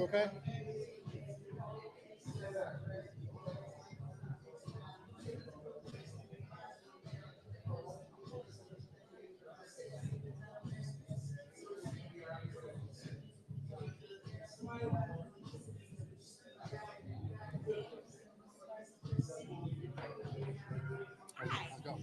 okay? I'll go.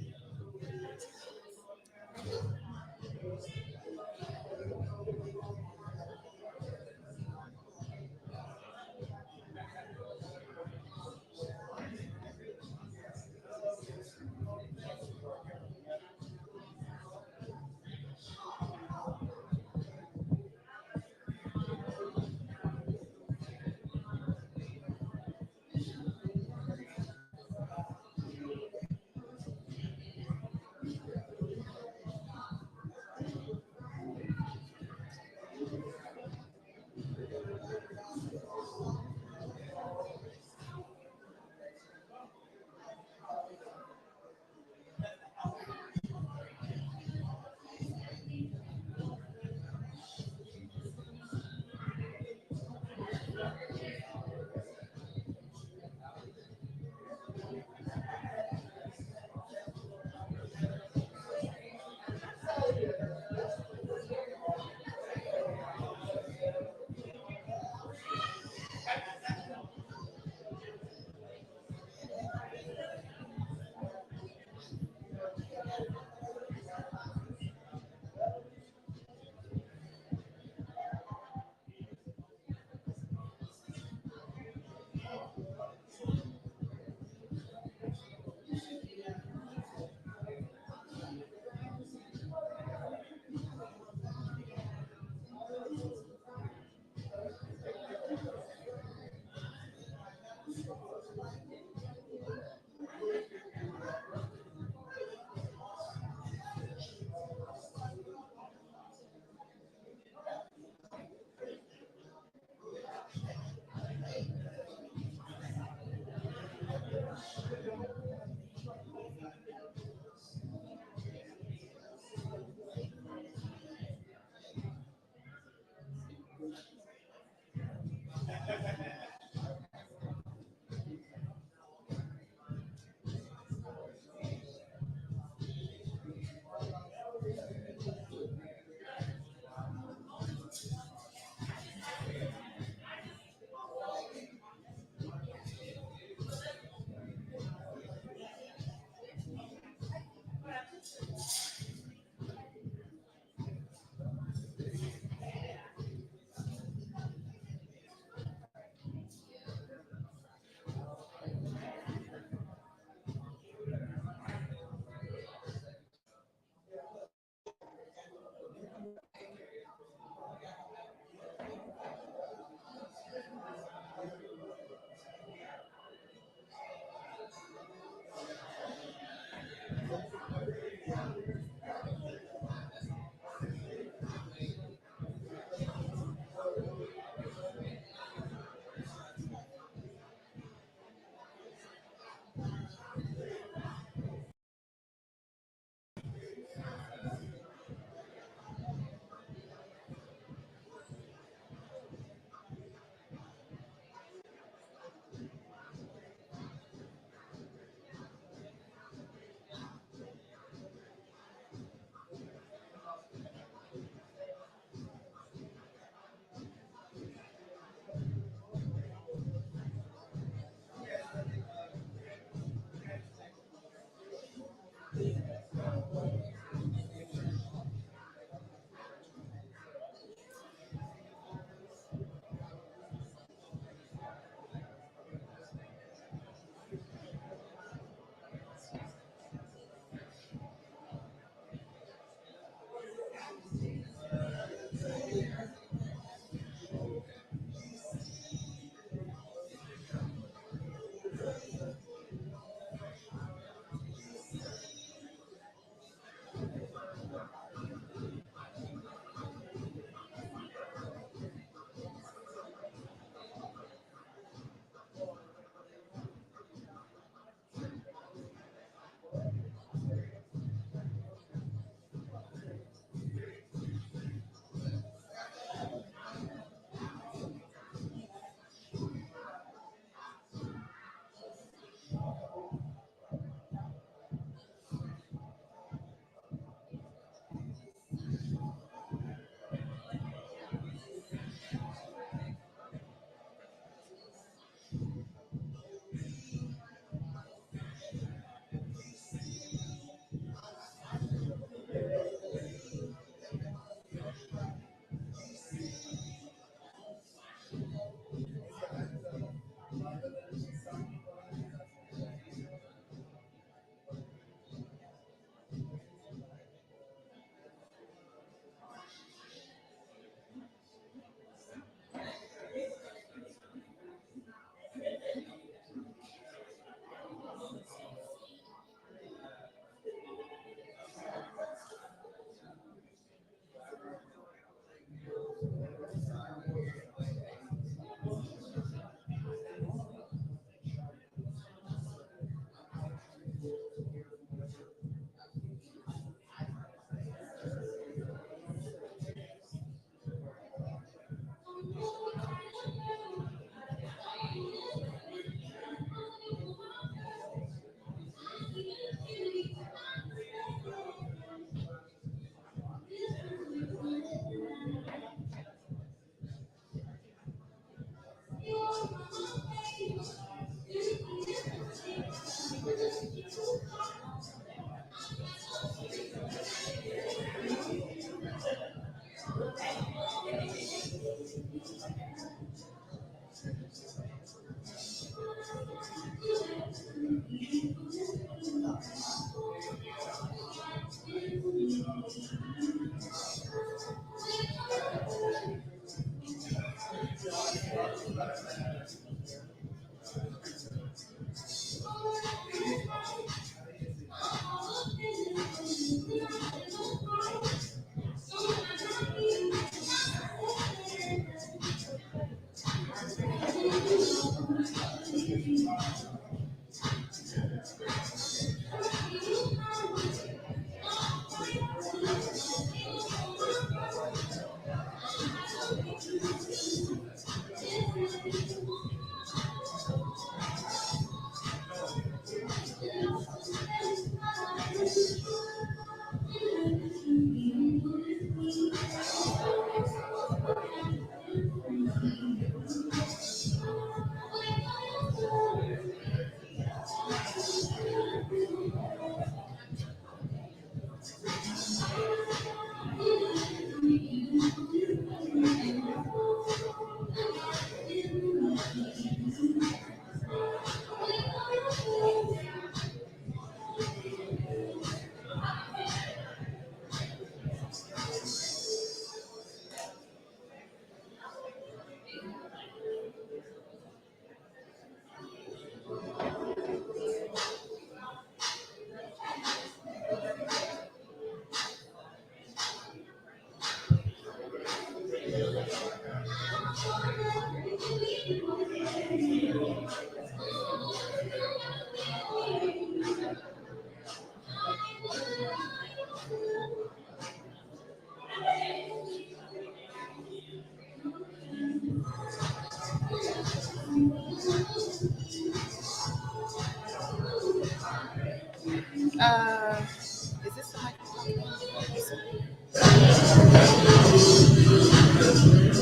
Is this the microphone?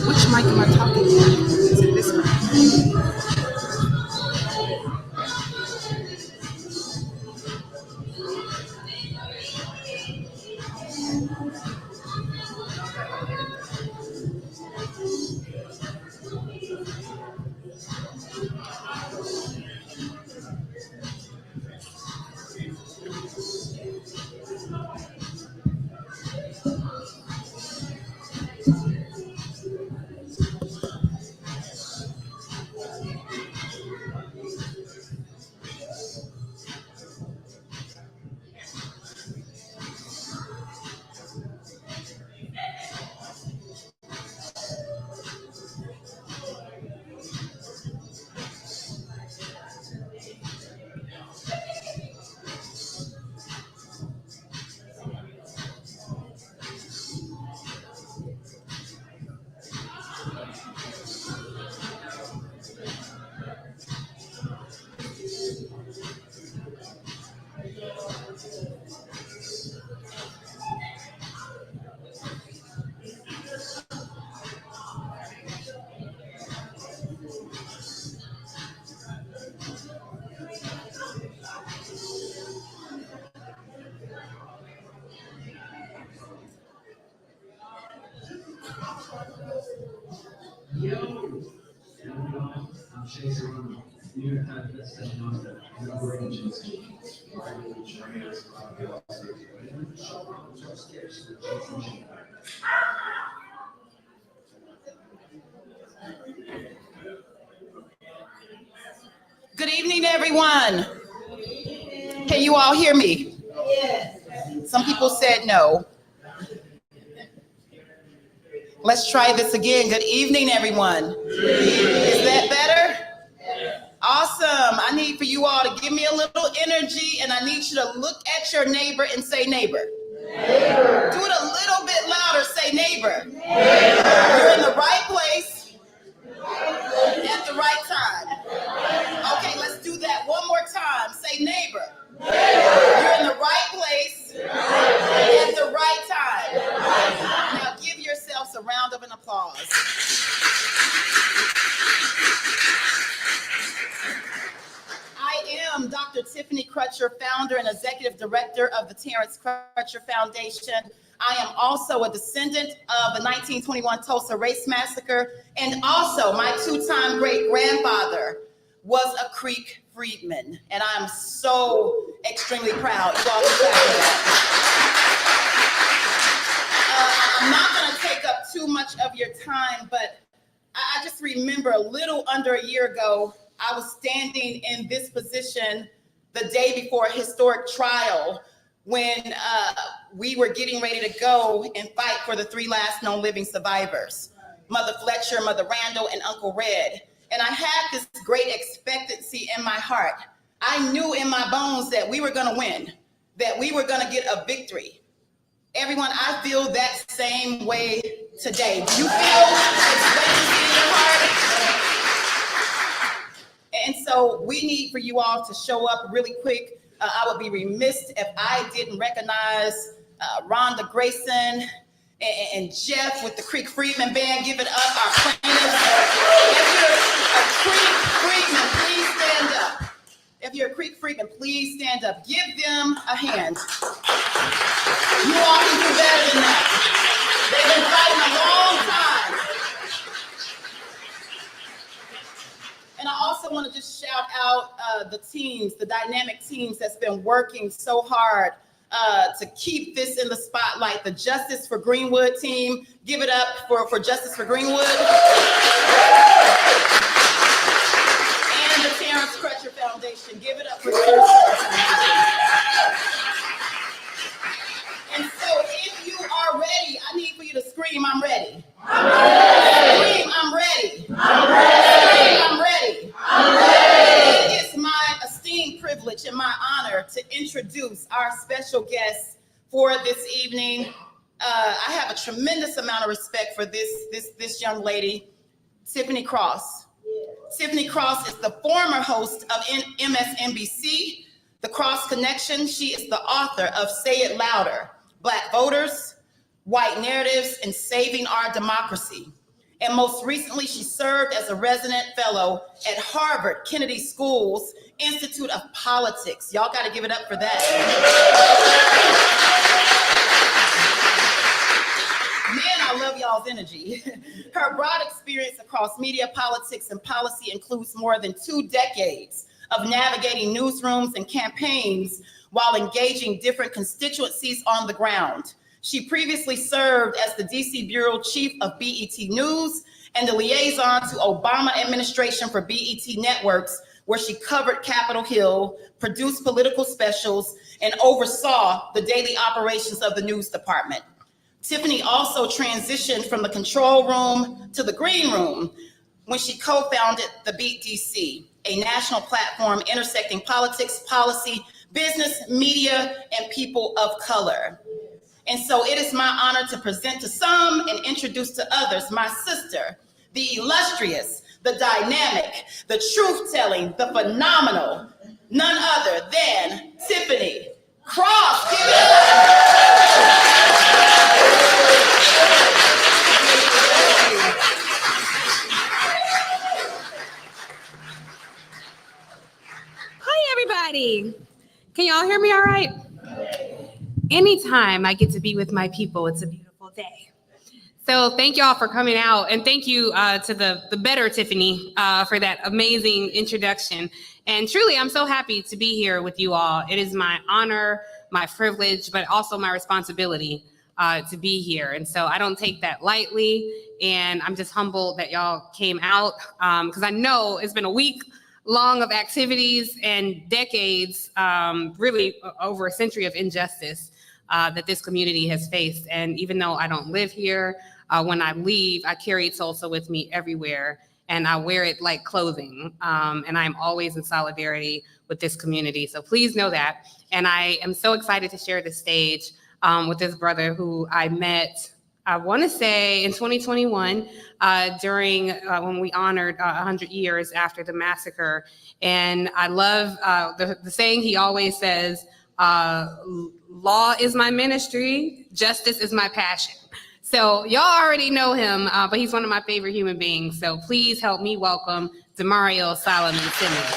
Which mic am I talking to? Is it this one? Good evening, everyone. Can you all hear me? Yes. Some people said no. Let's try this again. Good evening, everyone. Is that better? Awesome. I need for you all to give me a little energy, and I need you to look at your neighbor and say neighbor. Neighbor. Do it a little bit louder. Say neighbor. Neighbor. You're in the right place at the right time. Okay, let's do that one more time. Say neighbor. Neighbor. You're in the right place at the right time. Now give yourselves a round of an applause. I am Dr. Tiffany Crutcher, founder and executive director of the Terrence Crutcher Foundation. I am also a descendant of the 1921 Tulsa Race Massacre, and also my two-time great-grandfather was a Creek Freedman, and I'm so extremely proud. You all can clap for that. I'm not going to take up too much of your time, but I just remember a little under a year ago, I was standing in this position the day before a historic trial when we were getting ready to go and fight for the 3 last known living survivors, Mother Fletcher, Mother Randall, and Uncle Red. And I had this great expectancy in my heart. I knew in my bones that we were going to win, that we were going to get a victory. Everyone, I feel that same way today. Do you feel expectancy in your heart? And so we need for you all to show up really quick. I would be remiss if I didn't recognize Rhonda, Grayson, and Jeff with the Creek Freedmen Band. Give it up, our plaintiffs. If you're a Creek Freedman, please stand up. If you're a Creek Freedman, please stand up. Give them a hand. You all can do better than that. They've been fighting a long time. And I also want to just shout out the teams, the dynamic teams that's been working so hard to keep this in the spotlight. The Justice for Greenwood team, give it up for Justice for Greenwood. And the Terrence Crutcher Foundation, give it up for Terrence Crutcher Foundation. And so if you are ready, I need for you to scream, I'm ready. I'm ready. Scream, I'm ready. I'm ready. Scream, I'm ready. I'm ready. It is my esteemed privilege and my honor to introduce our special guest for this evening. I have a tremendous amount of respect for this young lady, Tiffany Cross. Tiffany Cross is the former host of MSNBC. The Cross Connection, she is the author of Say It Louder, Black Voters, White Narratives, and Saving Our Democracy. And most recently, she served as a resident fellow at Harvard Kennedy School's Institute of Politics. Y'all got to give it up for that. Man, I love y'all's energy. Her broad experience across media, politics, and policy includes more than 2 decades of navigating newsrooms and campaigns while engaging different constituencies on the ground. She previously served as the DC Bureau Chief of BET News and the liaison to Obama administration for BET Networks, where she covered Capitol Hill, produced political specials, and oversaw the daily operations of the news department. Tiffany also transitioned from the control room to the green room when she co-founded the Beat DC, a national platform intersecting politics, policy, business, media, and people of color. And so it is my honor to present to some and introduce to others my sister, the illustrious, the dynamic, the truth-telling, the phenomenal, none other than Tiffany Cross. Give it up. Hi, everybody. Can y'all hear me all right? Anytime I get to be with my people, it's a beautiful day. So thank y'all for coming out, and thank you to the better Tiffany for that amazing introduction. And truly, I'm so happy to be here with you all. It is my honor, my privilege, but also my responsibility to be here. And so I don't take that lightly, and I'm just humbled that y'all came out because I know it's been a week long of activities and decades, really over a century of injustice that this community has faced. And even though I don't live here, when I leave, I carry Tulsa with me everywhere, and I wear it like clothing. And I'm always in solidarity with this community. So please know that. And I am so excited to share the stage with this brother who I met, I want to say in 2021, during when we honored 100 years after the massacre. And I love the saying he always says, law is my ministry, justice is my passion. So y'all already know him, but he's one of my favorite human beings. So please help me welcome Damario Solomon-Simmons.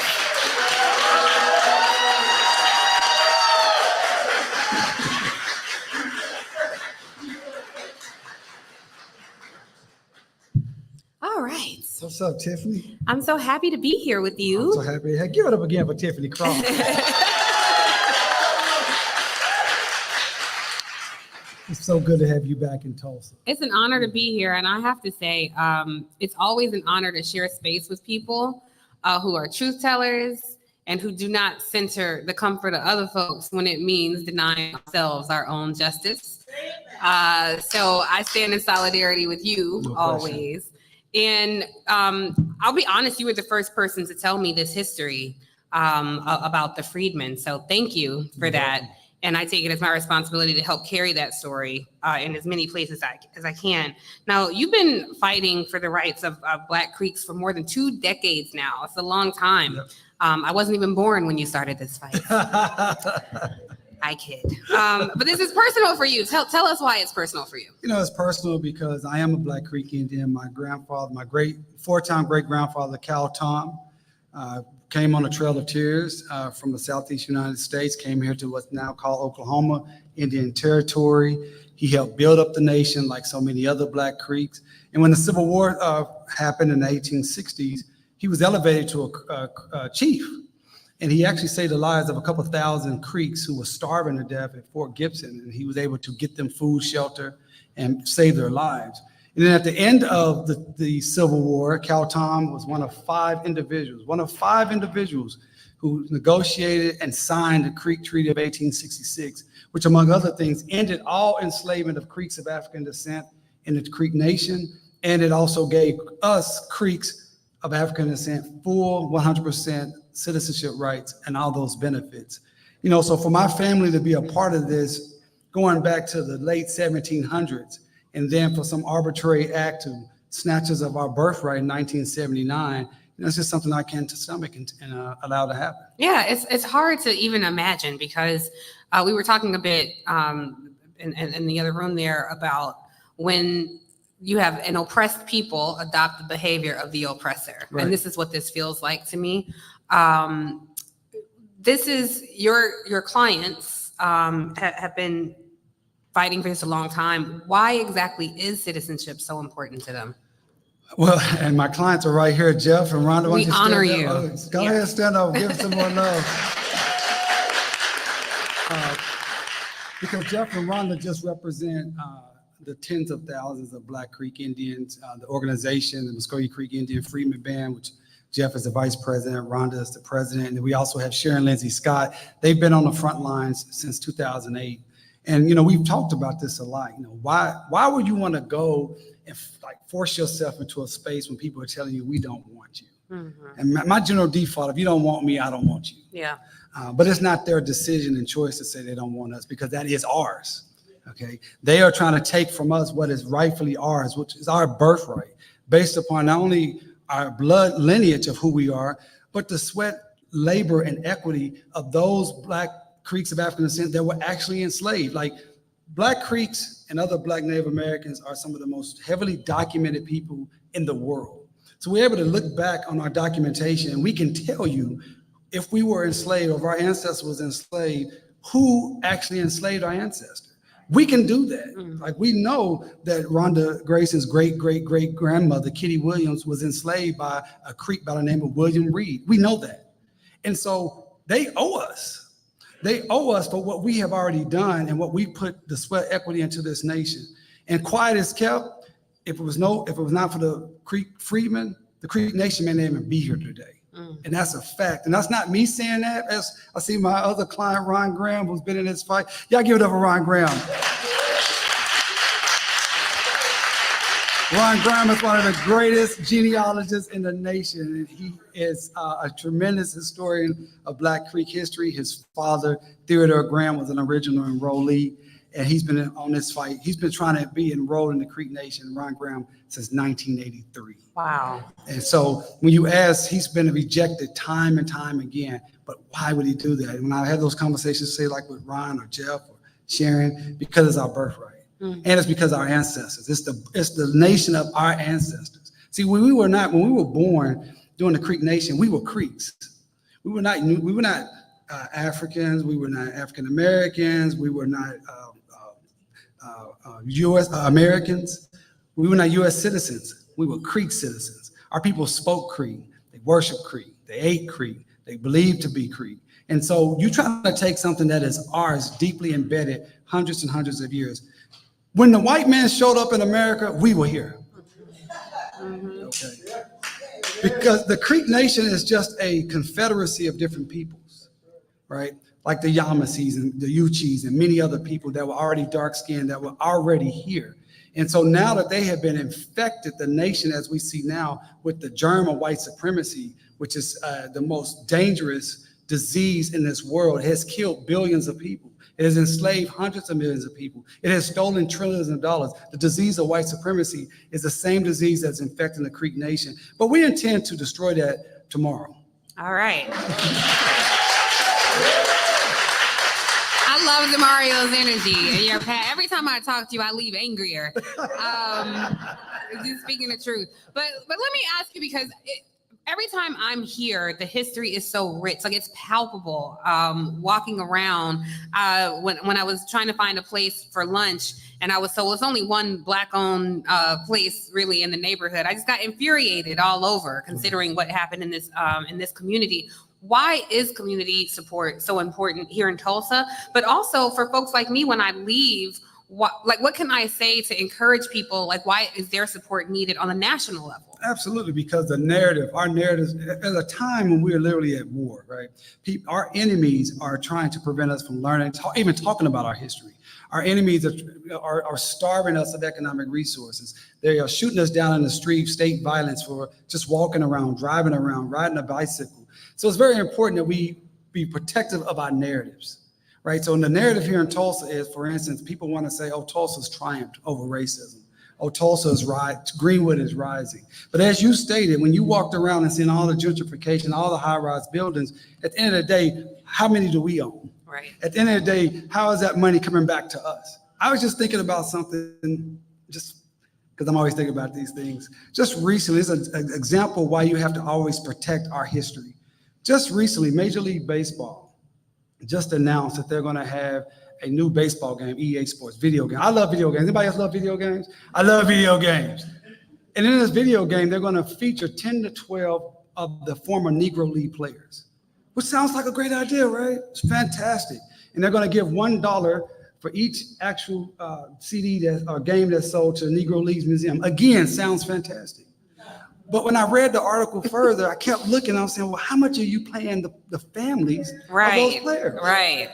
All right. What's up, Tiffany? I'm so happy to be here with you. I'm so happy. Hey, give it up again for Tiffany Cross. It's so good to have you back in Tulsa. It's an honor to be here. And I have to say, it's always an honor to share space with people who are truth tellers and who do not center the comfort of other folks when it means denying ourselves our own justice. So I stand in solidarity with you always. And I'll be honest, you were the first person to tell me this history about the Freedmen. So thank you for that. And I take it as my responsibility to help carry that story in as many places as I can. Now, you've been fighting for the rights of Black Creeks for more than 2 decades now. It's a long time. Yep. I wasn't even born when you started this fight. I kid. But this is personal for you. Tell us why it's personal for you. You know, it's personal because I am a Black Creek Indian. My grandfather, my four-time great-grandfather, Cal Tom, came on a Trail of Tears from the Southeast United States, came here to what's now called Oklahoma Indian Territory. He helped build up the nation like so many other Black Creeks. And when the Civil War happened in the 1860s, he was elevated to a chief. And he actually saved the lives of a couple thousand Creeks who were starving to death at Fort Gibson. And he was able to get them food, shelter, and save their lives. And then at the end of the Civil War, Cal Tom was one of five individuals who negotiated and signed the Creek Treaty of 1866, which among other things ended all enslavement of Creeks of African descent in the Creek Nation. And it also gave us Creeks of African descent full 100% citizenship rights and all those benefits. You know, so for my family to be a part of this, going back to the late 1700s, and then for some arbitrary act to snatch us of our birthright in 1979, It's just something I can't stomach and allow to happen. Yeah, it's hard to even imagine because we were talking a bit in the other room there about when you have an oppressed people adopt the behavior of the oppressor. Right. And this is what this feels like to me. This is your clients have been fighting for this a long time. Why exactly is citizenship so important to them? Well, and my clients are right here, Jeff and Rhonda. We honor you. Go ahead, stand up, give us some more love. Because Jeff and Rhonda just represent the tens of thousands of Black Creek Indians, the organization, the Muscogee Creek Indian Freedmen Band, which Jeff is the vice president, Rhonda is the president, and we also have Sharon Lindsay Scott. They've been on the front lines since 2008. And, we've talked about this a lot. Why would you want to go and force yourself into a space when people are telling you we don't want you? Mm-hmm. And my general default, if you don't want me, I don't want you. Yeah. But it's not their decision and choice to say they don't want us, because that is ours. Okay. They are trying to take from us what is rightfully ours, which is our birthright, based upon not only our blood lineage of who we are, but the sweat, labor, and equity of those Black Creeks of African descent that were actually enslaved. Like Black Creeks and other Black Native Americans are some of the most heavily documented people in the world. So we're able to look back on our documentation and we can tell you if we were enslaved or if our ancestor was enslaved, who actually enslaved our ancestor. We can do that. Mm-hmm. Like we know that Rhonda Grayson's great-great-great-grandmother, Kitty Williams, was enslaved by a Creek by the name of William Reed. We know that. And so they owe us. They owe us for what we have already done and what we put the sweat equity into this nation. And quiet is kept. If it was not for the Creek Freedmen, the Creek Nation may not even be here today. Mm. And that's a fact. And that's not me saying that. As I see my other client, Ron Graham, who's been in this fight. Y'all give it up for Ron Graham. Ron Graham is one of the greatest genealogists in the nation. And he is a tremendous historian of Black Creek history. His father, Theodore Graham, was an original enrollee. And he's been on this fight. He's been trying to be enrolled in the Creek Nation, Ron Graham, since 1983. Wow. And so when you ask, he's been rejected time and time again. But why would he do that? And when I have those conversations, say like with Ron or Jeff or Sharon, because it's our birthright. Mm-hmm. And it's because our ancestors. It's the nation of our ancestors. See, when we were born during the Creek Nation, we were Creeks. We were not Africans. We were not African Americans. We were not U.S. Americans. We were not U.S. citizens. We were Creek citizens. Our people spoke Creek. They worshiped Creek. They ate Creek. They believed to be Creek. And so you try to take something that is ours, deeply embedded, hundreds and hundreds of years. When the white man showed up in America, we were here. Okay. Because the Creek Nation is just a confederacy of different peoples, right? Like the Yamasees and the Uchis and many other people that were already dark-skinned, that were already here. And so now that they have been infected, the nation as we see now, with the germ of white supremacy, which is the most dangerous disease in this world, has killed billions of people. It has enslaved hundreds of millions of people. It has stolen trillions of dollars. The disease of white supremacy is the same disease that's infecting the Creek Nation. But we intend to destroy that tomorrow. All right. I love Damario's energy and your path. Every time I talk to you, I leave angrier. Just speaking the truth. But let me ask you, because every time I'm here, the history is so rich. Like, it's palpable. Walking around, when I was trying to find a place for lunch, and I was told it's only one Black-owned place really in the neighborhood, I just got infuriated all over, considering what happened in this community. Why is community support so important here in Tulsa? But also for folks like me, when I leave, what can I say to encourage people? Like, why is their support needed on a national level? Absolutely, because our narrative, at a time when we are literally at war, right? Our enemies are trying to prevent us from learning, even talking about our history. Our enemies are starving us of economic resources. They are shooting us down in the street, state violence for just walking around, driving around, riding a bicycle. So it's very important that we be protective of our narratives, right? So the narrative here in Tulsa is, for instance, people want to say, oh, Tulsa's triumphed over racism. oh, Tulsa is rising, Greenwood is rising. But as you stated, when you walked around and seen all the gentrification, all the high-rise buildings, at the end of the day, how many do we own? Right. At the end of the day, how is that money coming back to us? I was just thinking about something, just because I'm always thinking about these things. Just recently, it's an example why you have to always protect our history. Just recently, Major League Baseball just announced that they're going to have a new baseball game, EA Sports, video game. I love video games. Anybody else love video games? I love video games. And in this video game, they're going to feature 10 to 12 of the former Negro League players, which sounds like a great idea, right? It's fantastic. And they're going to give $1 for each actual CD or game that's sold to the Negro Leagues Museum. Again, sounds fantastic. But when I read the article further, I kept looking, I was saying, well, how much are you paying the families of those players? Right.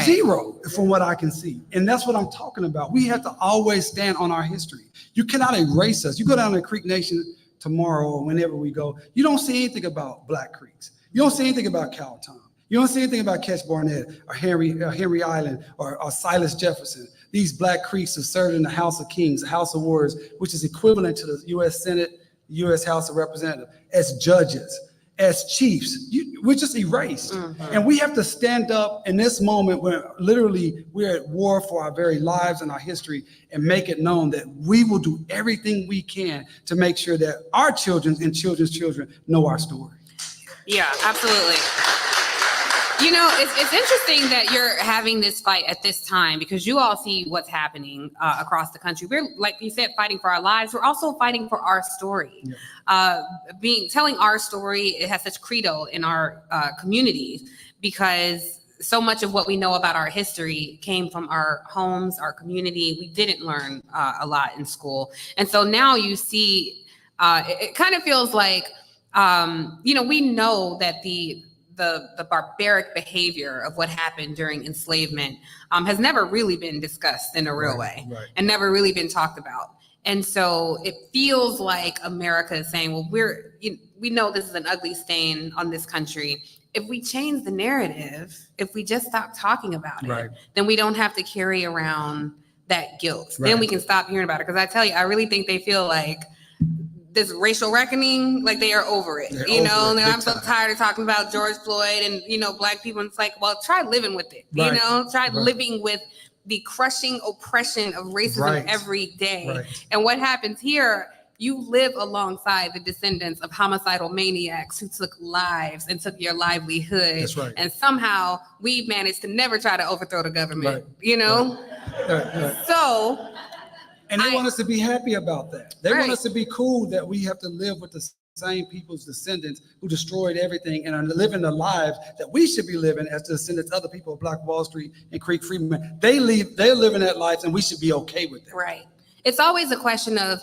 Zero, from what I can see. And that's what I'm talking about. We have to always stand on our history. You cannot erase us. You go down to Creek Nation tomorrow or whenever we go, you don't see anything about Black Creeks. You don't see anything about Cal Tom. You don't see anything about Ketch Barnett or Henry Island or Silas Jefferson. These Black Creeks have served in the House of Kings, the House of Warriors, which is equivalent to the U.S. Senate, U.S. House of Representatives, as judges, as chiefs. We're just erased. Mm-hmm. And we have to stand up in this moment where literally we're at war for our very lives and our history and make it known that we will do everything we can to make sure that our children and children's children know our story. Yeah, absolutely. You know, it's interesting that you're having this fight at this time because you all see what's happening across the country. We're, like you said, fighting for our lives. We're also fighting for our story. Yeah. Telling our story, it has such credo in our communities because so much of what we know about our history came from our homes, our community. We didn't learn a lot in school. And so now you see, it kind of feels like, we know that the barbaric behavior of what happened during enslavement has never really been discussed in a real way and never really been talked about. And so it feels like America is saying, well, we know this is an ugly stain on this country. If we change the narrative, if we just stop talking about it, then we don't have to carry around that guilt. Then we can stop hearing about it. Because I tell you, I really think they feel like this racial reckoning, like they are over it, I'm so tired of talking about George Floyd and, Black people. And it's like, well, try living with it, try living with the crushing oppression of racism every day. And what happens here, you live alongside the descendants of homicidal maniacs who took lives and took your livelihood. That's right. And somehow we managed to never try to overthrow the government, So... And they want us to be happy about that. They want us to be cool that we have to live with the same people's descendants who destroyed everything and are living the lives that we should be living as the descendants of other people of Black Wall Street and Creek Freedmen. They're living that life and we should be okay with it. Right. It's always a question of,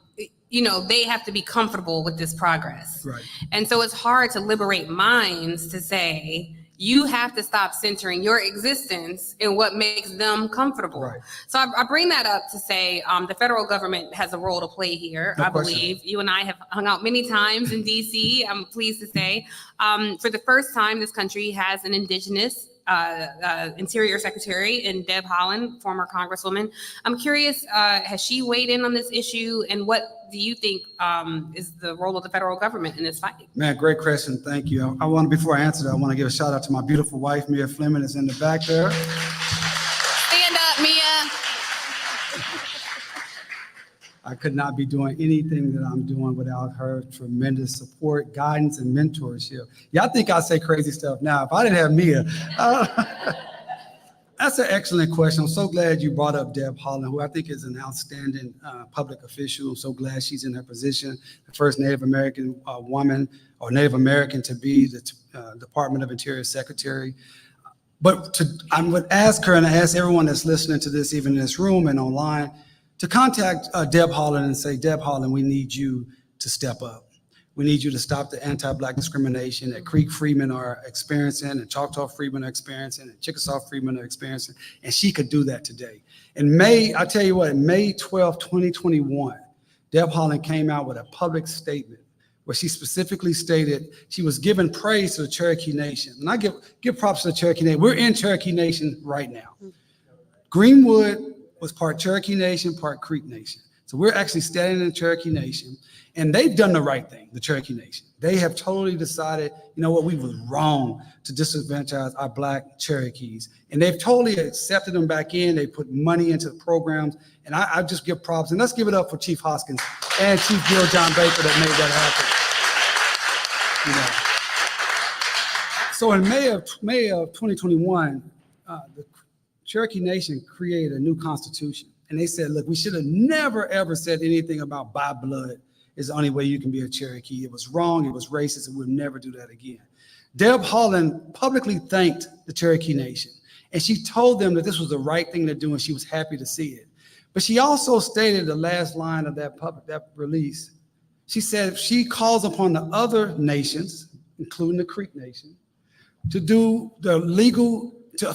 they have to be comfortable with this progress. Right. And so it's hard to liberate minds to say, you have to stop centering your existence in what makes them comfortable. Right. So I bring that up to say the federal government has a role to play here. No question. Believe you and I have hung out many times in DC. I'm pleased to say for the first time, this country has an indigenous Interior Secretary in Deb Haaland, former Congresswoman. I'm curious, has she weighed in on this issue? And what do you think is the role of the federal government in this fight? Man, great question. Thank you. Before I answer that, I want to give a shout out to my beautiful wife, Mia Fleming, is in the back there. Stand up, Mia. I could not be doing anything that I'm doing without her tremendous support, guidance, and mentorship. Yeah, I think I say crazy stuff now. If I didn't have Mia, that's an excellent question. I'm so glad you brought up Deb Haaland, who I think is an outstanding public official. I'm so glad she's in her position, the first Native American woman or Native American to be the Department of Interior Secretary. But I would ask her, and I ask everyone that's listening to this, even in this room and online, to contact Deb Haaland and say, Deb Haaland, we need you to step up. We need you to stop the anti-Black discrimination that Creek Freedmen are experiencing and Choctaw Freedmen are experiencing and Chickasaw Freedmen are experiencing. And she could do that today. In May, I tell you what, May 12, 2021, Deb Haaland came out with a public statement where she specifically stated she was giving praise to the Cherokee Nation. And I give props to the Cherokee Nation. We're in Cherokee Nation right now. Greenwood was part Cherokee Nation, part Creek Nation. So we're actually standing in the Cherokee Nation, and they've done the right thing, the Cherokee Nation. They have totally decided, you know what, we was wrong to disadvantage our Black Cherokees. And they've totally accepted them back in. They put money into the programs, and I just give props. And let's give it up for Chief Hoskins and Chief Bill John Baker that made that happen. You know. So in May of 2021, the Cherokee Nation created a new constitution. And they said, look, we should have never, ever said anything about by blood is the only way you can be a Cherokee. It was wrong, it was racist, and we'll never do that again. Deb Haaland publicly thanked the Cherokee Nation, and she told them that this was the right thing to do, and she was happy to see it. But she also stated the last line of that release. She said she calls upon the other nations, including the Creek Nation, to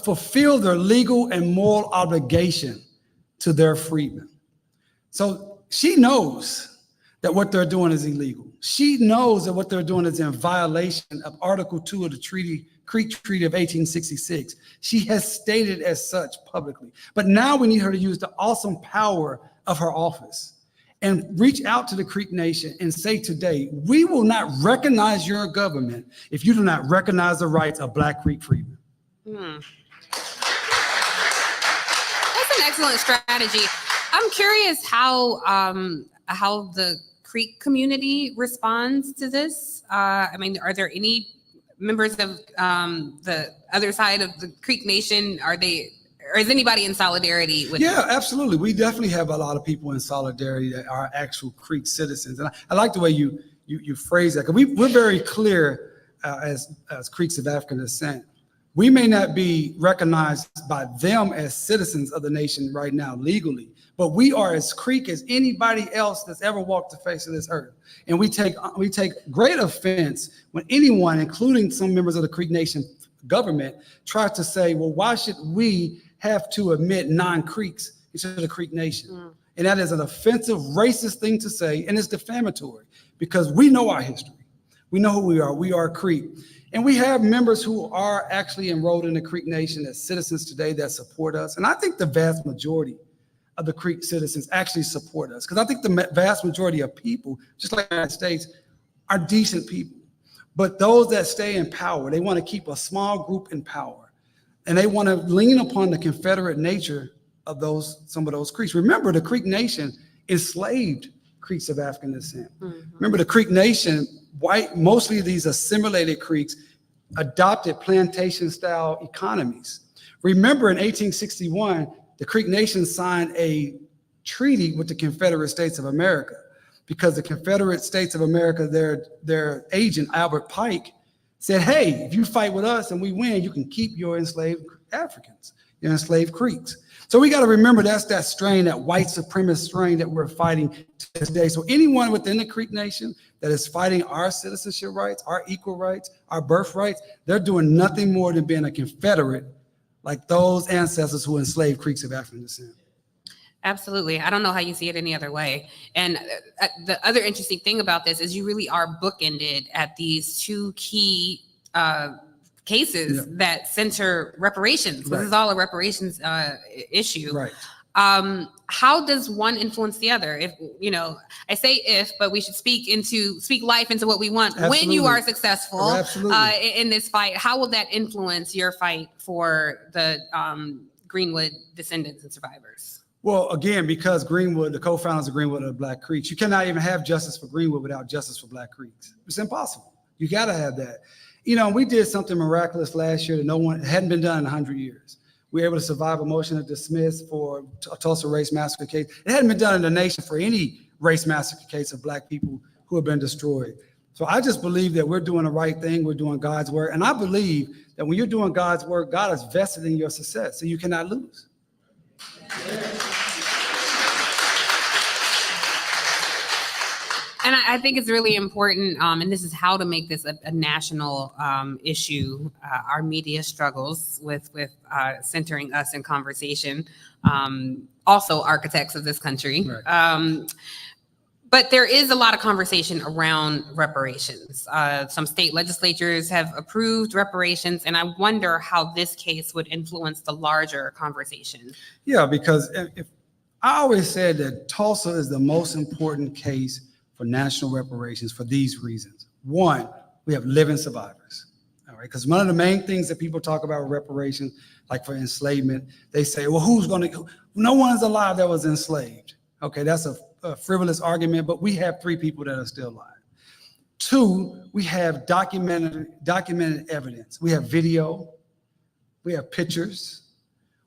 fulfill their legal and moral obligation to their freedmen. So she knows that what they're doing is illegal. She knows that what they're doing is in violation of Article 2 of the Creek Treaty of 1866. She has stated as such publicly. But now we need her to use the awesome power of her office and reach out to the Creek Nation and say today, we will not recognize your government if you do not recognize the rights of Black Creek Freedmen. That's an excellent strategy. I'm curious how the Creek community responds to this. I mean, are there any members of the other side of the Creek Nation? Or is anybody in solidarity with? Yeah, absolutely. We definitely have a lot of people in solidarity that are actual Creek citizens, and I like the way you phrase that, because we're very clear as Creeks of African descent. We may not be recognized by them as citizens of the nation right now legally, but we are as Creek as anybody else that's ever walked the face of this earth. And we take great offense when anyone, including some members of the Creek Nation government, tries to say, well, why should we have to admit non-Creeks into the Creek Nation? And that is an offensive, racist thing to say, and it's defamatory, because we know our history. We know who we are. We are Creek. And we have members who are actually enrolled in the Creek Nation as citizens today that support us. And I think the vast majority of the Creek citizens actually support us, because I think the vast majority of people, just like the United States, are decent people. But those that stay in power, they want to keep a small group in power. And they want to lean upon the Confederate nature of some of those Creeks. Remember, the Creek Nation enslaved Creeks of African descent. Remember, the Creek Nation, mostly these assimilated Creeks, adopted plantation-style economies. Remember, in 1861, the Creek Nation signed a treaty with the Confederate States of America, because the Confederate States of America, their agent, Albert Pike, said, hey, if you fight with us and we win, you can keep your enslaved Africans, your enslaved Creeks. So we got to remember that's that strain, that white supremacist strain that we're fighting to this day. So anyone within the Creek Nation that is fighting our citizenship rights, our equal rights, our birth rights, they're doing nothing more than being a Confederate, like those ancestors who enslaved Creeks of African descent. Absolutely. I don't know how you see it any other way. And the other interesting thing about this is you really are bookended at these two key cases that center reparations. Right. This is all a reparations issue. Right. How does one influence the other? If, I say if, but we should speak life into what we want. Absolutely. When you are successful in this fight, how will that influence your fight for the Greenwood descendants and survivors? Well, again, because Greenwood, the co-founders of Greenwood are the Black Creeks, you cannot even have justice for Greenwood without justice for Black Creeks. It's impossible. You got to have that. We did something miraculous last year that hadn't been done in 100 years. We were able to survive a motion to dismiss for a Tulsa race massacre case. It hadn't been done in the nation for any race massacre case of Black people who have been destroyed. So I just believe that we're doing the right thing. We're doing God's work. And I believe that when you're doing God's work, God is vested in your success, so you cannot lose. And I think it's really important, and this is how to make this a national issue. Our media struggles with centering us in conversation, also architects of this country. Right. But there is a lot of conversation around reparations. Some state legislatures have approved reparations, and I wonder how this case would influence the larger conversation. Yeah, because I always said that Tulsa is the most important case for national reparations for these reasons. One, we have living survivors. All right, because one of the main things that people talk about with reparations, like for enslavement, they say, well, no one's alive that was enslaved. Okay, that's a frivolous argument, but we have 3 people that are still alive. 2, we have documented evidence. We have video, we have pictures,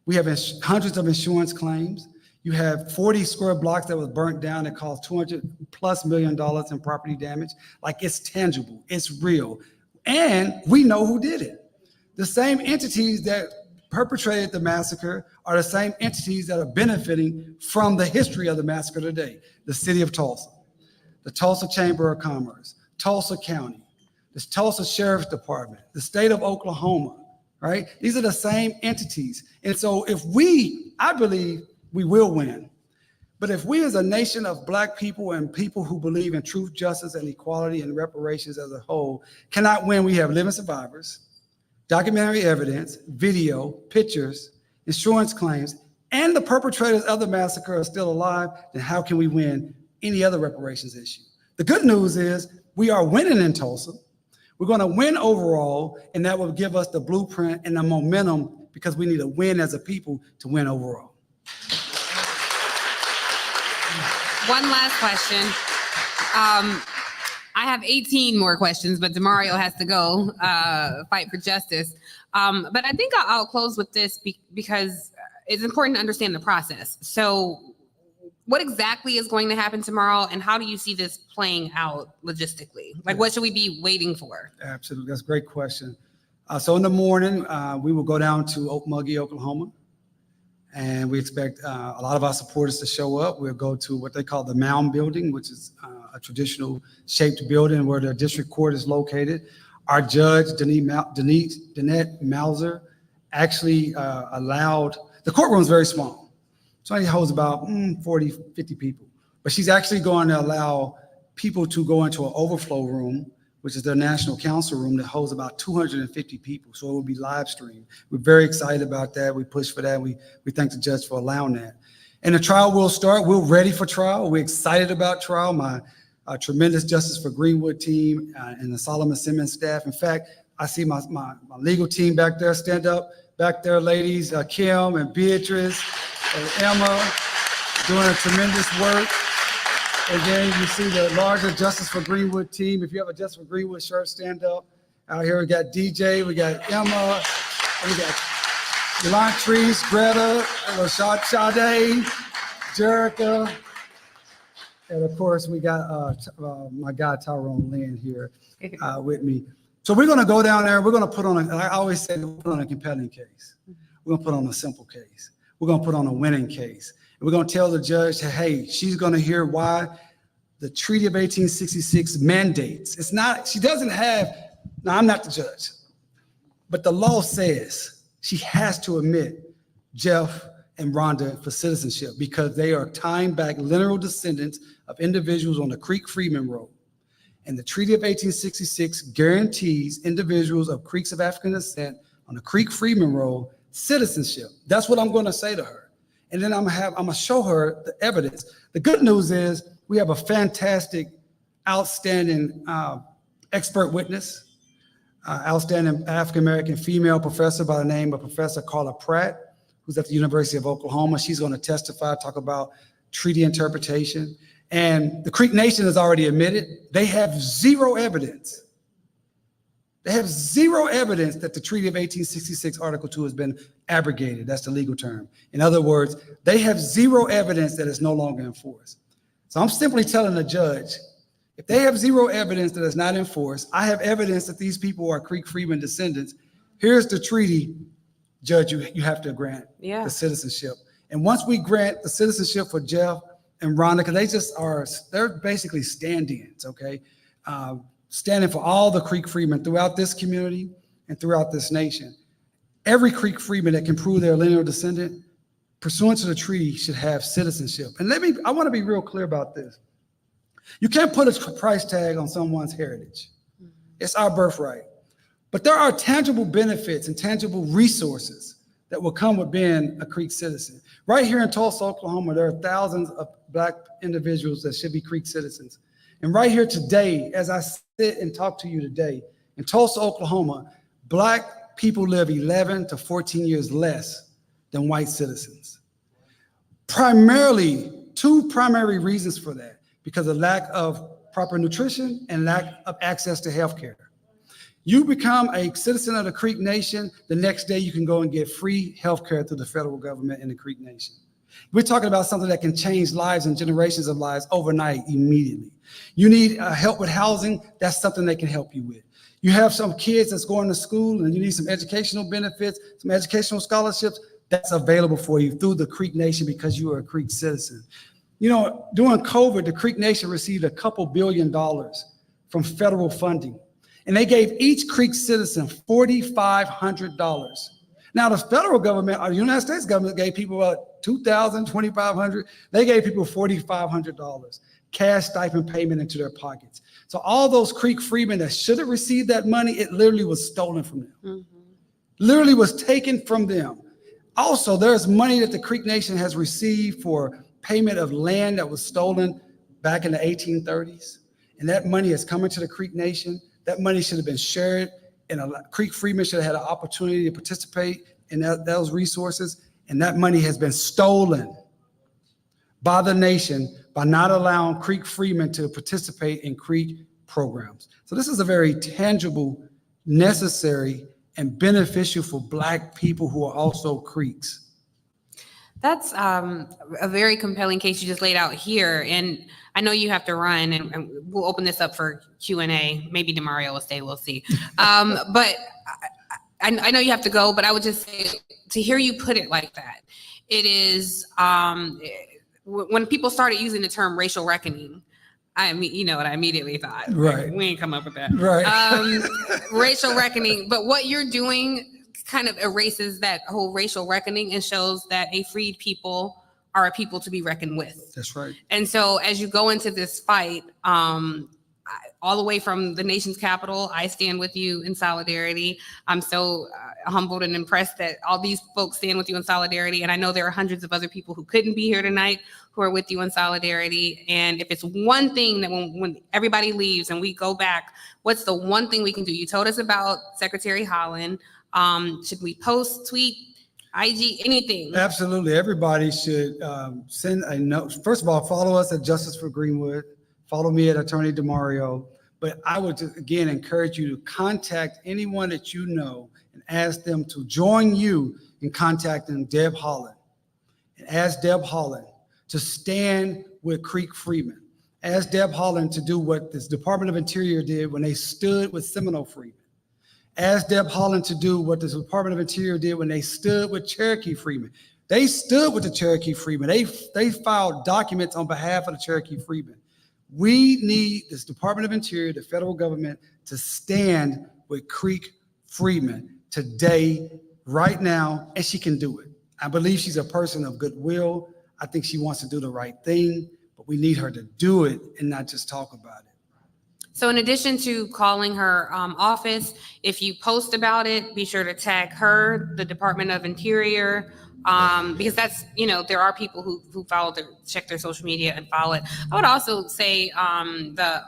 we have hundreds of insurance claims. You have 40 square blocks that was burnt down that caused $200+ million in property damage. Like, it's tangible, it's real. And we know who did it. The same entities that perpetrated the massacre are the same entities that are benefiting from the history of the massacre today. The city of Tulsa, the Tulsa Chamber of Commerce, Tulsa County, the Tulsa Sheriff's Department, the state of Oklahoma, right? These are the same entities. And so I believe we will win. But if we as a nation of Black people and people who believe in truth, justice, and equality and reparations as a whole cannot win, we have living survivors, documentary evidence, video, pictures, insurance claims, and the perpetrators of the massacre are still alive, then how can we win any other reparations issue? The good news is we are winning in Tulsa. We're going to win overall, and that will give us the blueprint and the momentum, because we need to win as a people to win overall. One last question. I have 18 more questions, but Damario has to go fight for justice. But I think I'll close with this because it's important to understand the process. So what exactly is going to happen tomorrow, and how do you see this playing out logistically? Like, what should we be waiting for? Absolutely. That's a great question. So in the morning, we will go down to Muscogee, Oklahoma. And we expect a lot of our supporters to show up. We'll go to what they call the Mound Building, which is a traditional shaped building where the district court is located. Our judge, Danette Mauser, actually allowed, the courtroom is very small. So it holds about 40, 50 people. But she's actually going to allow people to go into an overflow room, which is their national council room, that holds about 250 people. So it will be live streamed. We're very excited about that. We push for that. We thank the judge for allowing that. And the trial will start. We're ready for trial. We're excited about trial. My tremendous Justice for Greenwood team and the Solomon-Simmons staff. In fact, I see my legal team back there. Stand up back there, ladies. Kim and Beatrice and Emma doing a tremendous work. And then you see the larger Justice for Greenwood team. If you have a Justice for Greenwood shirt, stand up. Out here we got DJ, we got Emma, we got Elantrice, Greta, Sade, Jerica, and of course we got my guy Tyrone Lynn here with me. So we're gonna go down there, we're gonna put on, I always say, we're put on a compelling case. We're gonna put on a simple case. We're gonna put on a winning case. We're going to tell the judge, hey, she's going to hear why the Treaty of 1866 mandates. It's not, she doesn't have, now I'm not the judge, but the law says she has to admit Jeff and Rhonda for citizenship because they are tying back lineal descendants of individuals on the Creek Freedmen Road. And the Treaty of 1866 guarantees individuals of Creeks of African descent on the Creek Freedmen Road citizenship. That's what I'm going to say to her. And then I'm gonna show her the evidence. The good news is we have a fantastic, outstanding expert witness, outstanding African-American female professor by the name of Professor Carla Pratt, who's at the University of Oklahoma. She's gonna testify, talk about treaty interpretation. And the Creek Nation has already admitted they have zero evidence. They have zero evidence that the Treaty of 1866 Article 2 has been abrogated. That's the legal term. In other words, they have zero evidence that it's no longer enforced. So I'm simply telling the judge, if they have zero evidence that it's not enforced, I have evidence that these people are Creek Freedmen descendants. Here's the treaty, judge, you have to grant the citizenship. And once we grant the citizenship for Jeff and Rhonda, because they're basically stand-ins, okay? Standing for all the Creek Freedmen throughout this community and throughout this nation. Every Creek Freedman that can prove they're a lineal descendant, pursuant to the treaty, should have citizenship. And I want to be real clear about this. You can't put a price tag on someone's heritage. It's our birthright. But there are tangible benefits and tangible resources that will come with being a Creek citizen. Right here in Tulsa, Oklahoma, there are thousands of Black individuals that should be Creek citizens. And right here today, as I sit and talk to you today, in Tulsa, Oklahoma, Black people live 11 to 14 years less than white citizens. Primarily, two primary reasons for that, because of lack of proper nutrition and lack of access to health care. You become a citizen of the Creek Nation, the next day you can go and get free health care through the federal government in the Creek Nation. We're talking about something that can change lives and generations of lives overnight, immediately. You need help with housing, that's something they can help you with. You have some kids that's going to school and you need some educational benefits, some educational scholarships, that's available for you through the Creek Nation because you are a Creek citizen. You know, during COVID, the Creek Nation received a couple $2 billion from federal funding, and they gave each Creek citizen $4,500. Now, the federal government, or the United States government, gave people about $2,000, $2,500. They gave people $4,500 cash stipend payment into their pockets. So all those Creek freedmen that should have received that money, it literally was stolen from them. Mm-hmm. Literally was taken from them. Also, there's money that the Creek Nation has received for payment of land that was stolen back in the 1830s. And that money has come into the Creek Nation. That money should have been shared, and Creek freedmen should have had an opportunity to participate in those resources. And that money has been stolen by the nation by not allowing Creek freedmen to participate in Creek programs. So this is a very tangible, necessary, and beneficial for Black people who are also Creeks. That's a very compelling case you just laid out here. And I know you have to run, and we'll open this up for Q&A. Maybe Damario will stay, we'll see. But I know you have to go, but I would just say, to hear you put it like that, it is, when people started using the term racial reckoning, I mean, you know what I immediately thought. Right. We ain't come up with that. Right. Racial reckoning. But what you're doing kind of erases that whole racial reckoning and shows that a freed people are a people to be reckoned with. That's right. And so as you go into this fight, all the way from the nation's capital, I stand with you in solidarity. I'm so humbled and impressed that all these folks stand with you in solidarity. And I know there are hundreds of other people who couldn't be here tonight who are with you in solidarity. And if it's one thing that when everybody leaves and we go back, what's the one thing we can do? You told us about Secretary Holland. Should we post, tweet, IG, anything? Absolutely. Everybody should send a note. First of all, follow us at Justice for Greenwood. Follow me at Attorney Damario. But I would, again, encourage you to contact anyone that you know and ask them to join you in contacting Deb Holland. And ask Deb Holland to stand with Creek freedmen. Ask Deb Holland to do what this Department of Interior did when they stood with Seminole freedmen. Ask Deb Holland to do what the Department of Interior did when they stood with Cherokee freedmen. They stood with the Cherokee freedmen. They filed documents on behalf of the Cherokee freedmen. We need this Department of Interior, the federal government, to stand with Creek freedmen today, right now, and she can do it. I believe she's a person of goodwill. I think she wants to do the right thing, but we need her to do it and not just talk about it. So in addition to calling her office, if you post about it, be sure to tag her, the Department of Interior, because that's, you know, there are people who check their social media and follow it. I would also say the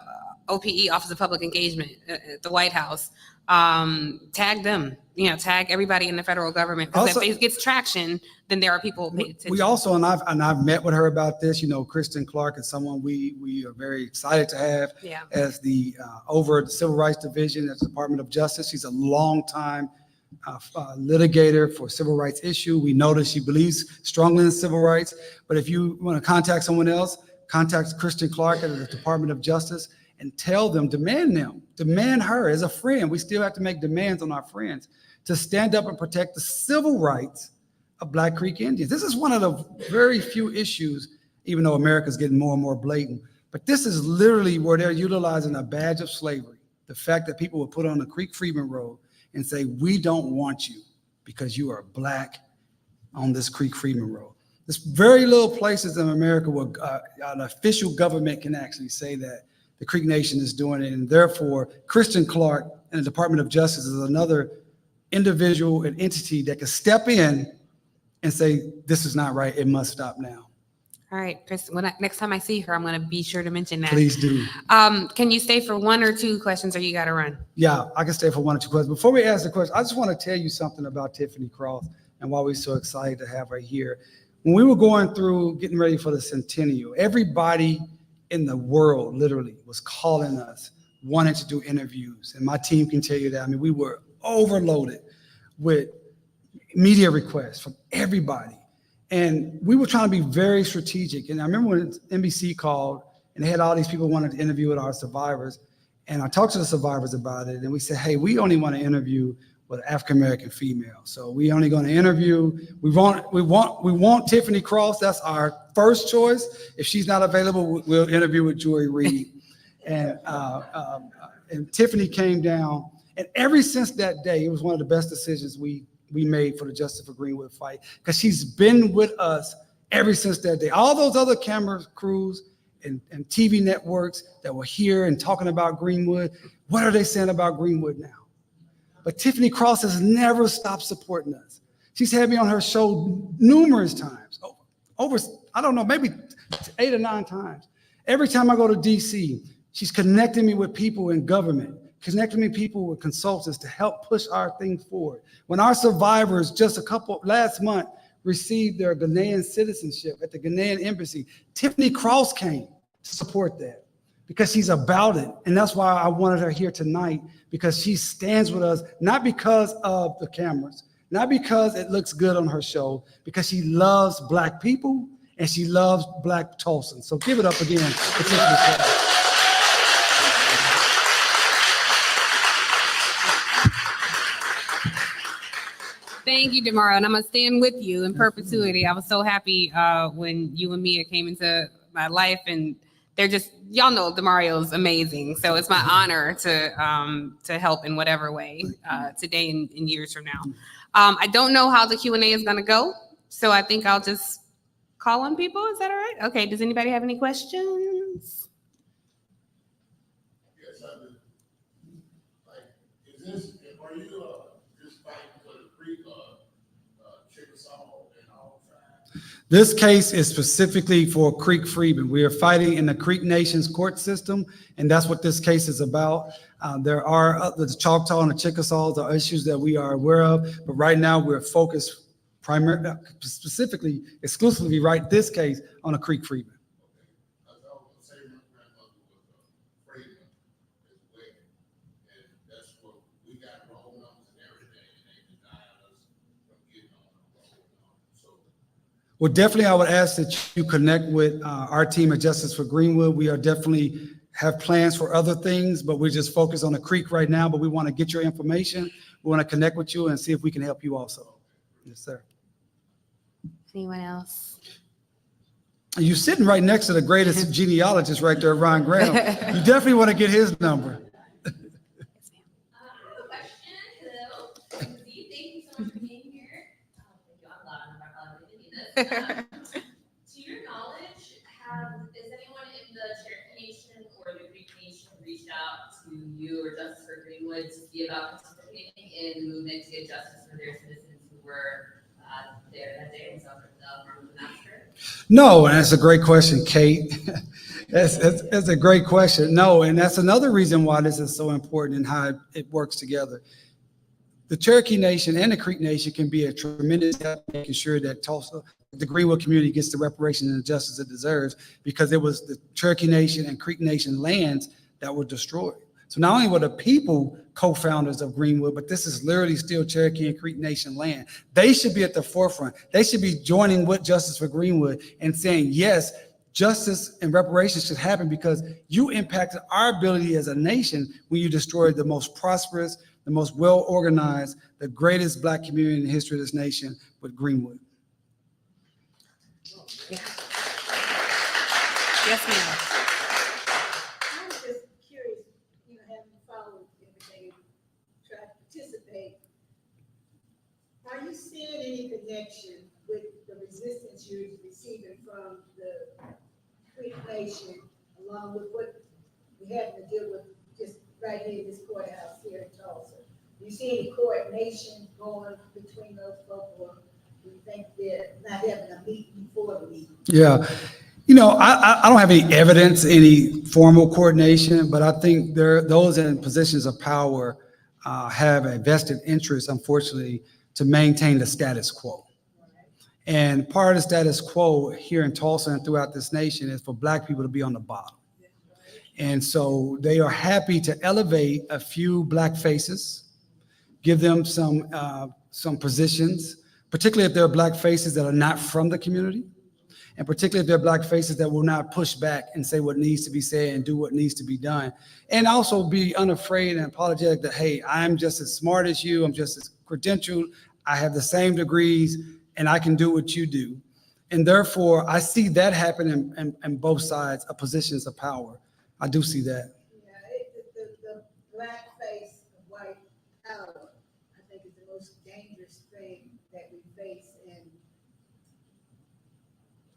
OPE, Office of Public Engagement at the White House, tag them, you know, tag everybody in the federal government. Because if it gets traction, then there are people who pay attention. We also, and I've met with her about this, you know, Kristen Clark is someone we are very excited to have as the over the Civil Rights Division at the Department of Justice. She's a long time litigator for civil rights issue. We know that she believes strongly in civil rights, but if you want to contact someone else, contact Kristen Clark at the Department of Justice and tell them, demand her as a friend. We still have to make demands on our friends to stand up and protect the civil rights of Black Creek Indians. This is one of the very few issues, even though America's getting more and more blatant, but this is literally where they're utilizing a badge of slavery. The fact that people will put on the Creek Freedmen Road and say, we don't want you because you are Black on this Creek Freedmen Road. There's very little places in America where an official government can actually say that the Creek Nation is doing it. And therefore, Kristen Clark and the Department of Justice is another individual, an entity that can step in and say, this is not right, it must stop now. All right, Chris, next time I see her, I'm going to be sure to mention that. Please do. Can you stay for one or two questions, or you got to run? Yeah, I can stay for one or two questions. Before we ask the question, I just want to tell you something about Tiffany Cross and why we're so excited to have her here. When we were going through getting ready for the centennial, everybody in the world literally was calling us, wanting to do interviews. And my team can tell you that. I mean, we were overloaded with media requests from everybody. And we were trying to be very strategic. And I remember when NBC called and they had all these people wanted to interview with our survivors. And I talked to the survivors about it. And we said, hey, we only want to interview with African-American female. So we only going to interview, we want Tiffany Cross. That's our first choice. If she's not available, we'll interview with Joy Reid. And Tiffany came down. And ever since that day, it was one of the best decisions we made for the Justice for Greenwood fight, because she's been with us ever since that day. All those other camera crews and TV networks that were here and talking about Greenwood, what are they saying about Greenwood now? But Tiffany Cross has never stopped supporting us. She's had me on her show numerous times, over, I don't know, maybe 8 or 9 times. Every time I go to DC, she's connecting me with people in government, connecting me people with consultants to help push our thing forward. When our survivors just last month received their Ghanaian citizenship at the Ghanaian embassy, Tiffany Cross came to support that because she's about it. And that's why I wanted her here tonight, because she stands with us, not because of the cameras, not because it looks good on her show, because she loves Black people and she loves Black Tulsans. So give it up again for Tiffany Cross. Thank you, Damario, and I'm gonna stand with you in perpetuity. I was so happy when you and Mia came into my life, and they're just, y'all know Damario's amazing. So it's my honor to help in whatever way today and years from now. I don't know how the Q&A is gonna go, so I think I'll just call on people. Is that all right? Okay, does anybody have any questions? Yes, I do. Like, are you just fighting for the Creek Chickasaw and all tribes? This case is specifically for Creek Freedmen. We are fighting in the Creek Nation's court system, and that's what this case is about. There are the Choctaw and the Chickasaws are issues that we are aware of, but right now we're focused specifically, exclusively, right, this case on the Creek Freedmen. Okay. I was say my grandmother was a Freedman as well, and that's what we got roll numbers and everything, and they denied us from getting on the roll numbers. So, Well, definitely, I would ask that you connect with our team at Justice for Greenwood. We are definitely have plans for other things, but we're just focused on the Creek right now, but we want to get your information. We want to connect with you and see if we can help you also. Yes, sir. Anyone else? You're sitting right next to the greatest genealogist right there, Ron Graham. You definitely want to get his number. I have a question. Hello. Susie, thank you so much for being here. Thank you. I'm loud. I'm probably going to need this. To your knowledge, is anyone in the Cherokee Nation or the Creek Nation reached out to you or Justice for Greenwood to see about participating in the movement to get justice for their citizens who were there that day and suffered from the massacre? No, and that's a great question, Kate. That's a great question. No, and that's another reason why this is so important and how it works together. The Cherokee Nation and the Creek Nation can be a tremendous help making sure that Tulsa, the Greenwood community, gets the reparation and the justice it deserves, because it was the Cherokee Nation and Creek Nation lands that were destroyed. So not only were the people co-founders of Greenwood, but this is literally still Cherokee and Creek Nation land. They should be at the forefront. They should be joining with Justice for Greenwood and saying, yes, justice and reparations should happen, because you impacted our ability as a nation when you destroyed the most prosperous, the most well-organized, the greatest Black community in the history of this nation with Greenwood. Yeah. Yes, ma'am. I was just curious, having followed everything, tried to participate. Are you seeing any connection with the resistance you're receiving from the Creek Nation, along with what we having to deal with just right here in this courthouse here in Tulsa? you see any coordination going between those folks, or do you think they're not having a meeting before the meeting? Yeah. I don't have any evidence, any formal coordination, but I think those in positions of power have a vested interest, unfortunately, to maintain the status quo. And part of the status quo here in Tulsa and throughout this nation is for Black people to be on the bottom. And so they are happy to elevate a few Black faces, give them some positions, particularly if they're Black faces that are not from the community, and particularly if they're Black faces that will not push back and say what needs to be said and do what needs to be done. And also be unafraid and apologetic that, hey, I'm just as smart as you, I'm just as credentialed, I have the same degrees, and I can do what you do. And therefore, I see that happen in both sides of positions of power. I do see that. Yeah, the Black face of white power, I think, is the most dangerous thing that we face, and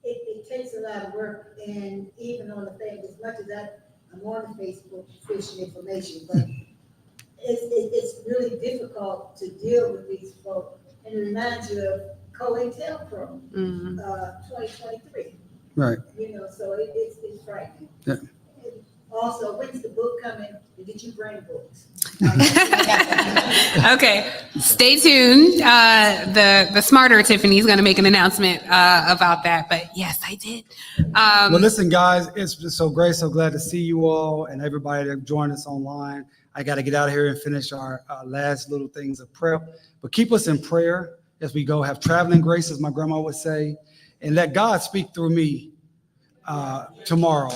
it takes a lot of work. And even on the thing, as much as I'm on the Facebook fishing information, but it's really difficult to deal with these folks. And it reminds you of COINTELPRO, 2023. Right. So it's frightening. Yeah. And also, when's the book coming? And did you bring books? Okay, stay tuned. The smarter Tiffany is going to make an announcement about that. But yes, I did. Well, listen, guys, it's just so great. So glad to see you all and everybody that joined us online. I got to get out of here and finish our last little things of prep. But keep us in prayer as we go. Have traveling grace, as my grandma would say, and let God speak through me tomorrow.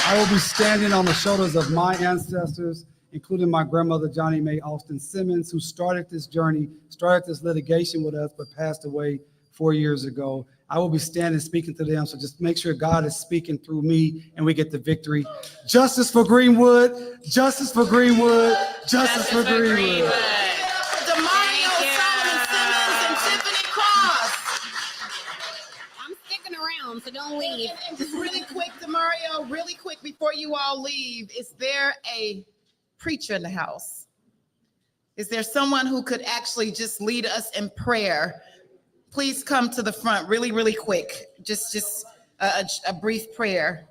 I will be standing on the shoulders of my ancestors, including my grandmother, Johnny Mae Alston-Simmons, who started this journey, started this litigation with us, but passed away 4 years ago. I will be standing speaking to them, so just make sure God is speaking through me and we get the victory. Justice for Greenwood, justice for Greenwood, justice for Greenwood. Damario Solomon-Simmons and Tiffany Cross. I'm sticking around, so don't leave. And just really quick, Damario, really quick before you all leave, is there a preacher in the house? Is there someone who could actually just lead us in prayer? Please come to the front really, really quick. Just a brief prayer.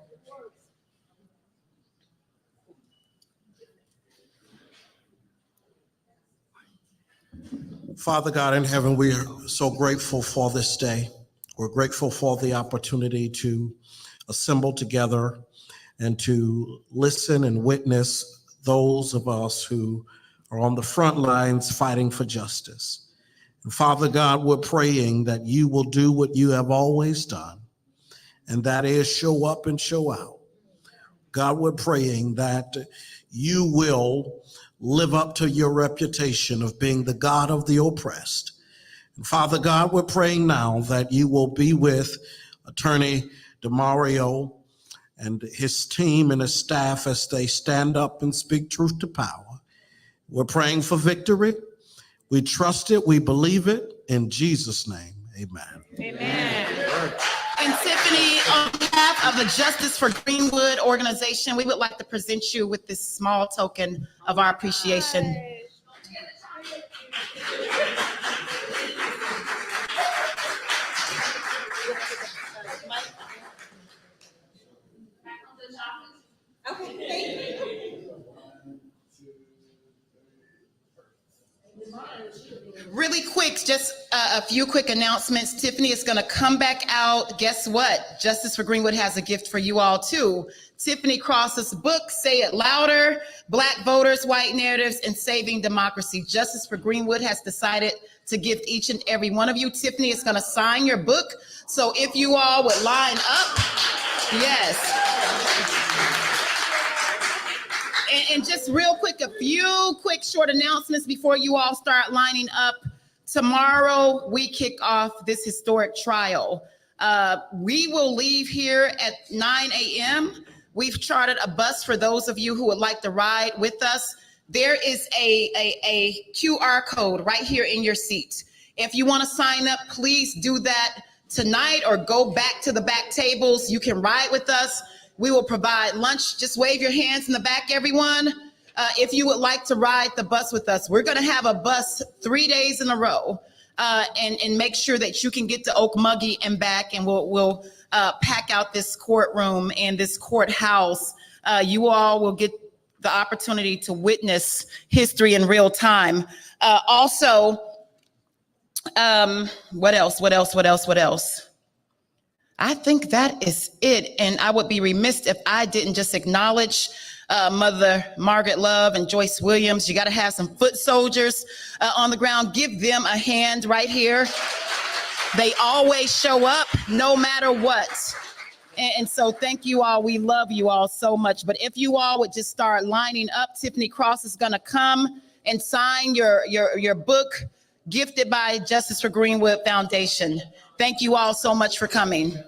Father God in heaven, we are so grateful for this day. We're grateful for the opportunity to assemble together and to listen and witness those of us who are on the front lines fighting for justice. And Father God, we're praying that you will do what you have always done, and that is show up and show out. God, we're praying that you will live up to your reputation of being the God of the oppressed. And Father God, we're praying now that you will be with Attorney Damario and his team and his staff as they stand up and speak truth to power. We're praying for victory. We trust it. We believe it. In Jesus' name, amen. Amen. And Tiffany, on behalf of the Justice for Greenwood organization, we would like to present you with this small token of our appreciation. Really quick, just a few quick announcements. Tiffany is going to come back out. Guess what? Justice for Greenwood has a gift for you all too. Tiffany Cross's book, Say It Louder, Black Voters, White Narratives, and Saving Democracy. Justice for Greenwood has decided to gift each and every one of you. Tiffany is going to sign your book. So if you all would line up, yes. And just real quick, a few quick short announcements before you all start lining up. Tomorrow, we kick off this historic trial. We will leave here at 9 a.m. We've chartered a bus for those of you who would like to ride with us. There is a QR code right here in your seat. If you want to sign up, please do that tonight or go back to the back tables. You can ride with us. We will provide lunch. Just wave your hands in the back, everyone. If you would like to ride the bus with us, we're going to have a bus 3 days in a row, and make sure that you can get to Muscogee and back, and we'll pack out this courtroom and this courthouse. You all will get the opportunity to witness history in real time. Also, what else? I think that is it. And I would be remiss if I didn't just acknowledge Mother Margaret Love and Joyce Williams. You got to have some foot soldiers on the ground. Give them a hand right here. They always show up no matter what. And so thank you all. We love you all so much. But if you all would just start lining up, Tiffany Cross is going to come and sign your book, gifted by Justice for Greenwood Foundation. Thank you all so much for coming.